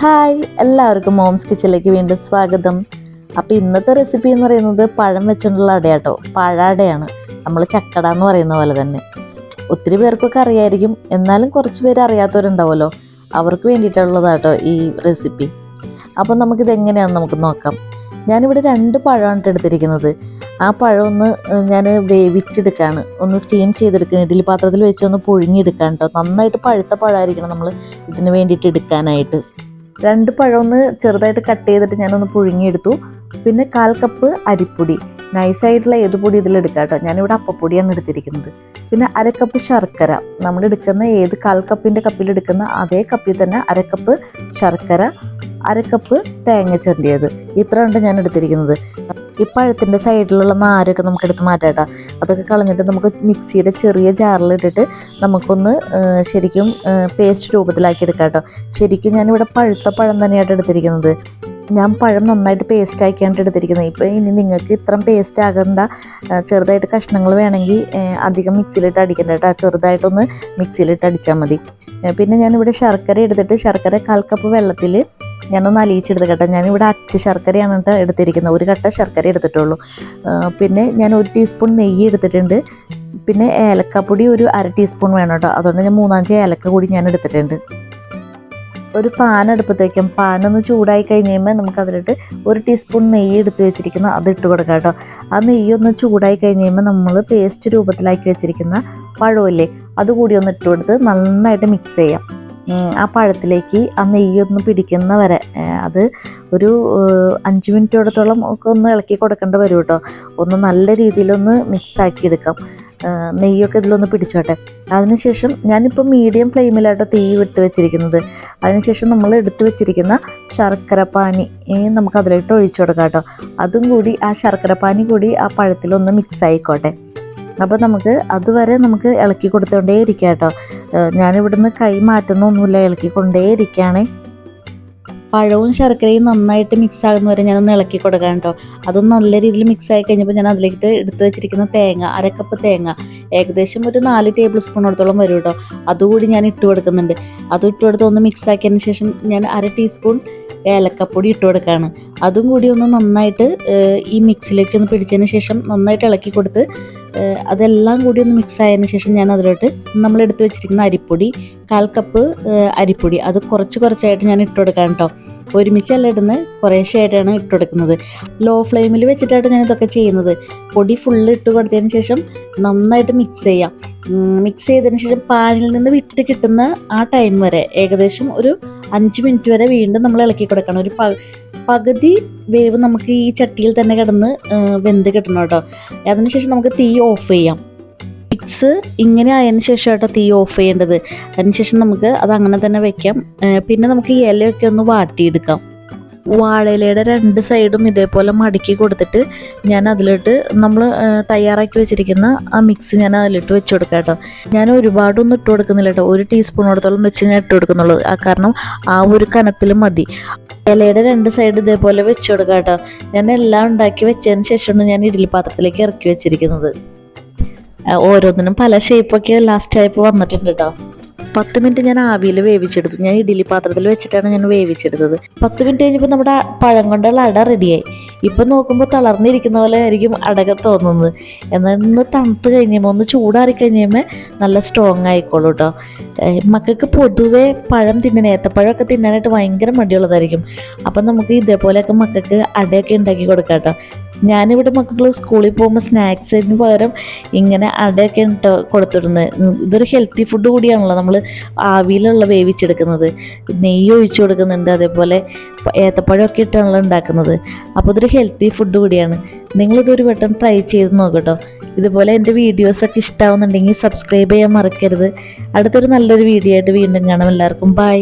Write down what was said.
Hi, എല്ലാവർക്കും moms കിച്ചണിലേക്ക് വീണ്ടും സ്വാഗതം. അപ്പോൾ ഇന്നത്തെ റെസിപ്പി എന്ന് പറയുന്നത് പഴം വെച്ചുകൊണ്ടുള്ള അടയാട്ടോ. പഴടയാണ്, നമ്മൾ ചക്കട എന്ന് പറയുന്ന പോലെ തന്നെ. ഒത്തിരി പേർക്കൊക്കെ അറിയായിരിക്കും, എന്നാലും കുറച്ച് പേര് അറിയാത്തവരുണ്ടാവുമല്ലോ, അവർക്ക് വേണ്ടിയിട്ടുള്ളതാട്ടോ ഈ റെസിപ്പി. അപ്പോൾ നമുക്കിത് എങ്ങനെയാണെന്ന് നമുക്ക് നോക്കാം. ഞാനിവിടെ 2 പഴമാണ് എടുത്തിരിക്കുന്നത്. ആ പഴം ഒന്ന് ഞാൻ വേവിച്ചെടുക്കുകയാണ്, ഒന്ന് സ്റ്റീം ചെയ്തെടുക്കുകയാണ്. ഇഡ്ഡലി പാത്രത്തിൽ വെച്ച് ഒന്ന് പുഴുങ്ങിയെടുക്കാൻ കേട്ടോ. നന്നായിട്ട് പഴുത്ത പഴമായിരിക്കണം നമ്മൾ ഇതിന് വേണ്ടിയിട്ട് എടുക്കാനായിട്ട്. 2 പഴം ഒന്ന് ചെറുതായിട്ട് കട്ട് ചെയ്തിട്ട് ഞാനൊന്ന് പുഴുങ്ങിയെടുത്തു. പിന്നെ 1/4 കപ്പ് അരിപ്പൊടി, നൈസായിട്ടുള്ള ഏത് പൊടി ഇതിലെടുക്കാം കേട്ടോ. ഞാനിവിടെ അപ്പപ്പൊടിയാണ് എടുത്തിരിക്കുന്നത്. പിന്നെ 1/2 കപ്പ് ശർക്കര, നമ്മൾ എടുക്കുന്ന ഏത് 1/4 കപ്പിൻ്റെ കപ്പിലെടുക്കുന്ന അതേ കപ്പിൽ തന്നെ 1/2 കപ്പ് ശർക്കര, 1/2 കപ്പ് തേങ്ങ ചിരണ്ടിയത്. ഇത്ര ഉണ്ട് ഞാൻ എടുത്തിരിക്കുന്നത്. ഈ പഴത്തിൻ്റെ സൈഡിലുള്ള നാരൊക്കെ നമുക്ക് എടുത്ത് മാറ്റാം. അതൊക്കെ കളഞ്ഞിട്ട് നമുക്ക് മിക്സിയുടെ ചെറിയ ജാറിലിട്ടിട്ട് നമുക്കൊന്ന് ശരിക്കും പേസ്റ്റ് രൂപത്തിലാക്കി എടുക്കാം കേട്ടോ. ശരിക്കും ഞാനിവിടെ പഴുത്ത പഴം തന്നെയായിട്ട് എടുത്തിരിക്കുന്നത്. ഞാൻ പഴം നന്നായിട്ട് പേസ്റ്റ് ആക്കിയാണ് എടുത്തിരിക്കുന്നത്. ഇപ്പോൾ ഇനി നിങ്ങൾക്ക് ഇത്രയും പേസ്റ്റ് ആകേണ്ട, ചെറുതായിട്ട് കഷ്ണങ്ങൾ വേണമെങ്കിൽ അധികം മിക്സിയിലിട്ട് അടിക്കണ്ട കേട്ടോ. ചെറുതായിട്ടൊന്ന് മിക്സിയിലിട്ട് അടിച്ചാൽ മതി. പിന്നെ ഞാനിവിടെ ശർക്കര എടുത്തിട്ട് ശർക്കര 1/4 കപ്പ് വെള്ളത്തിൽ ഞാനൊന്ന് അലിയിച്ചെടുത്ത് കേട്ടോ. ഞാനിവിടെ അച്ച ശർക്കരയാണ് കേട്ടോ എടുത്തിരിക്കുന്നത്. 1 കട്ട ശർക്കര എടുത്തിട്ടുള്ളൂ. പിന്നെ ഞാൻ 1 ടീസ്പൂൺ നെയ്യ് എടുത്തിട്ടുണ്ട്. പിന്നെ ഏലക്കപ്പൊടി ഒരു 1/2 ടീസ്പൂൺ വേണം കേട്ടോ. അതുകൊണ്ട് ഞാൻ 3-5 ഏലക്ക കൂടി ഞാൻ എടുത്തിട്ടുണ്ട്. ഒരു പാൻ അടുപ്പത്തേക്കും. പാനൊന്ന് ചൂടായി കഴിഞ്ഞ് കഴിയുമ്പോൾ നമുക്കതിലിട്ട് 1 ടീസ്പൂൺ നെയ്യ് എടുത്ത് വെച്ചിരിക്കുന്ന അത് ഇട്ട് കൊടുക്കാം കേട്ടോ. ആ നെയ്യൊന്ന് ചൂടായി കഴിഞ്ഞ് കഴിയുമ്പോൾ നമ്മൾ പേസ്റ്റ് രൂപത്തിലാക്കി വെച്ചിരിക്കുന്ന പഴമില്ലേ, അതുകൂടി ഒന്ന് ഇട്ട് കൊടുത്ത് നന്നായിട്ട് മിക്സ് ചെയ്യാം. ആ പഴത്തിലേക്ക് ആ നെയ്യൊന്ന് പിടിക്കുന്ന വരെ അത് ഒരു 5 മിനിറ്റോടത്തോളം ഒക്കെ ഒന്ന് ഇളക്കി കൊടുക്കേണ്ടി വരും കേട്ടോ. ഒന്ന് നല്ല രീതിയിലൊന്ന് മിക്സാക്കി എടുക്കാം. നെയ്യൊക്കെ ഇതിലൊന്ന് പിടിച്ചോട്ടെ. അതിനുശേഷം ഞാനിപ്പോൾ മീഡിയം ഫ്ലെയിമിലാട്ടോ തീ വിട്ട് വെച്ചിരിക്കുന്നത്. അതിനുശേഷം നമ്മൾ എടുത്ത് വെച്ചിരിക്കുന്ന ശർക്കരപ്പാനി നമുക്കതിലോട്ട് ഒഴിച്ചു കൊടുക്കാം കേട്ടോ. അതും കൂടി ആ ശർക്കരപ്പാനി കൂടി ആ പഴത്തിലൊന്ന് മിക്സ് ആയിക്കോട്ടെ. അപ്പോൾ നമുക്ക് അതുവരെ നമുക്ക് ഇളക്കി കൊടുത്തുകൊണ്ടേ ഇരിക്കാം കേട്ടോ. ഞാനിവിടുന്ന് കൈ മാറ്റുന്നൊന്നുമില്ല, ഇളക്കിക്കൊണ്ടേ ഇരിക്കുകയാണ്. പഴവും ശർക്കരയും നന്നായിട്ട് മിക്സ് ആകുന്ന വരെ ഞാനൊന്ന് ഇളക്കി കൊടുക്കാം കേട്ടോ. അതൊന്ന് നല്ല രീതിയിൽ മിക്സ് ആയി കഴിഞ്ഞപ്പോൾ ഞാൻ അതിലേക്ക് എടുത്ത് വെച്ചിരിക്കുന്ന തേങ്ങ, 1/2 കപ്പ് തേങ്ങ, ഏകദേശം ഒരു 4 ടേബിൾ സ്പൂണോടത്തോളം വരും കേട്ടോ. അതുകൂടി ഞാൻ ഇട്ട് കൊടുക്കുന്നുണ്ട്. അത് ഇട്ട് കൊടുത്ത് ഒന്ന് മിക്സ് ആക്കിയതിന് ശേഷം ഞാൻ 1/2 ടീസ്പൂൺ ഏലക്കപ്പൊടി ഇട്ട് കൊടുക്കുകയാണ്. അതും കൂടി ഒന്ന് നന്നായിട്ട് ഈ മിക്സിലേക്ക് ഒന്ന് പിടിച്ചതിന് ശേഷം നന്നായിട്ട് ഇളക്കി കൊടുത്ത് അതെല്ലാം കൂടി ഒന്ന് മിക്സ് ആയതിന് ശേഷം ഞാൻ അതിലോട്ട് നമ്മൾ എടുത്ത് വെച്ചിരിക്കുന്ന അരിപ്പൊടി, 1/4 കപ്പ് അരിപ്പൊടി, അത് കുറച്ചായിട്ട് ഞാൻ ഇട്ട് കൊടുക്കാം കേട്ടോ. ഒരുമിച്ചല്ല ഇടുന്നത്, കുറേശ്ശെയായിട്ടാണ് ഇട്ട് കൊടുക്കുന്നത്. ലോ ഫ്ലെയിമിൽ വെച്ചിട്ടാണ് ഞാൻ ഇതൊക്കെ ചെയ്യുന്നത്. പൊടി ഫുള്ള് ഇട്ട് കൊടുത്തതിന് ശേഷം നന്നായിട്ട് മിക്സ് ചെയ്യാം. മിക്സ് ചെയ്തതിന് ശേഷം പാനിൽ നിന്ന് വിട്ട് കിട്ടുന്ന ആ ടൈം വരെ ഏകദേശം ഒരു 5 മിനിറ്റ് വരെ വീണ്ടും നമ്മൾ ഇളക്കി കൊടുക്കണം. ഒരു പകുതി വേവ് നമുക്ക് ഈ ചട്ടിയിൽ തന്നെ കിടന്ന് വെന്ത് കിട്ടണം കേട്ടോ. അതിനുശേഷം നമുക്ക് തീ ഓഫ് ചെയ്യാം. മിക്സ് ഇങ്ങനെ ആയതിനു ശേഷം കേട്ടോ തീ ഓഫ് ചെയ്യേണ്ടത്. അതിനുശേഷം നമുക്ക് അത് അങ്ങനെ തന്നെ വെക്കാം. പിന്നെ നമുക്ക് ഈ ഇലയൊക്കെ ഒന്ന് വാട്ടിയെടുക്കാം. വാഴയിലയുടെ 2 സൈഡും ഇതേപോലെ മടക്കി കൊടുത്തിട്ട് ഞാൻ അതിലിട്ട് നമ്മൾ തയ്യാറാക്കി വെച്ചിരിക്കുന്ന ആ മിക്സ് ഞാൻ അതിലിട്ട് വെച്ച് കൊടുക്കാം കേട്ടോ. ഞാൻ ഒരുപാടൊന്നും ഇട്ട് കൊടുക്കുന്നില്ല കേട്ടോ. 1 ടീസ്പൂണോടത്തോളം വെച്ച് ഞാൻ ഇട്ട് കൊടുക്കുന്നുള്ളൂ. കാരണം ആ ഒരു കനത്തിൽ മതി. ഇലയുടെ 2 സൈഡ് ഇതേപോലെ വെച്ച് കൊടുക്കാം കേട്ടോ. ഞാൻ എല്ലാം ഉണ്ടാക്കി വെച്ചതിന് ശേഷമാണ് ഞാൻ ഇഡ്ഡലി പാത്രത്തിലേക്ക് ഇറക്കി വെച്ചിരിക്കുന്നത്. ഓരോന്നിനും പല ഷേപ്പൊക്കെ ലാസ്റ്റ് ആയപ്പോൾ വന്നിട്ടുണ്ട് കേട്ടോ. 10 മിനിറ്റ് ഞാൻ ആവിയിൽ വേവിച്ചെടുത്തു. ഞാൻ ഇഡ്ഡലി പാത്രത്തിൽ വെച്ചിട്ടാണ് ഞാൻ വേവിച്ചെടുത്തത്. 10 മിനിറ്റ് കഴിഞ്ഞപ്പോൾ നമ്മുടെ പഴം കൊണ്ടുള്ള അട റെഡിയായി. ഇപ്പം നോക്കുമ്പോൾ തളർന്നിരിക്കുന്ന പോലെ ആയിരിക്കും അടക തോന്നുന്നത്. എന്നാൽ ഇന്ന് തണുത്ത് കഴിഞ്ഞപ്പോൾ ഒന്ന് ചൂടാറി കഴിഞ്ഞപ്പോൾ നല്ല സ്ട്രോങ് ആയിക്കോളൂ കേട്ടോ. മക്കൾക്ക് പൊതുവേ പഴം ഏത്തപ്പഴമൊക്കെ തിന്നാനായിട്ട് ഭയങ്കര മടിയുള്ളതായിരിക്കും. അപ്പം നമുക്ക് ഇതേപോലെയൊക്കെ മക്കൾക്ക് അടയൊക്കെ ഉണ്ടാക്കി കൊടുക്കാം കേട്ടോ. ഞാനിവിടെ മക്കൾ സ്കൂളിൽ പോകുമ്പോൾ സ്നാക്സിന് പകരം ഇങ്ങനെ അടയൊക്കെ കൊടുത്തിടുന്നത്. ഇതൊരു ഹെൽത്തി ഫുഡ് കൂടിയാണല്ലോ. നമ്മൾ ആവിയിലുള്ള വേവിച്ചെടുക്കുന്നത്, നെയ്യ് ഒഴിച്ചു കൊടുക്കുന്നുണ്ട്, അതേപോലെ ഏത്തപ്പഴമൊക്കെ ഇട്ടാണല്ലോ ഉണ്ടാക്കുന്നത്. അപ്പോൾ ഇതൊരു ഹെൽത്തി ഫുഡ് കൂടിയാണ്. നിങ്ങളിതൊരു വട്ടം ട്രൈ ചെയ്ത് നോക്കട്ടോ. ഇതുപോലെ എൻ്റെ വീഡിയോസൊക്കെ ഇഷ്ടമാവുന്നുണ്ടെങ്കിൽ സബ്സ്ക്രൈബ് ചെയ്യാൻ മറക്കരുത്. അടുത്തൊരു നല്ലൊരു വീഡിയോ ആയിട്ട് വീണ്ടും കാണാം. എല്ലാവർക്കും ബൈ.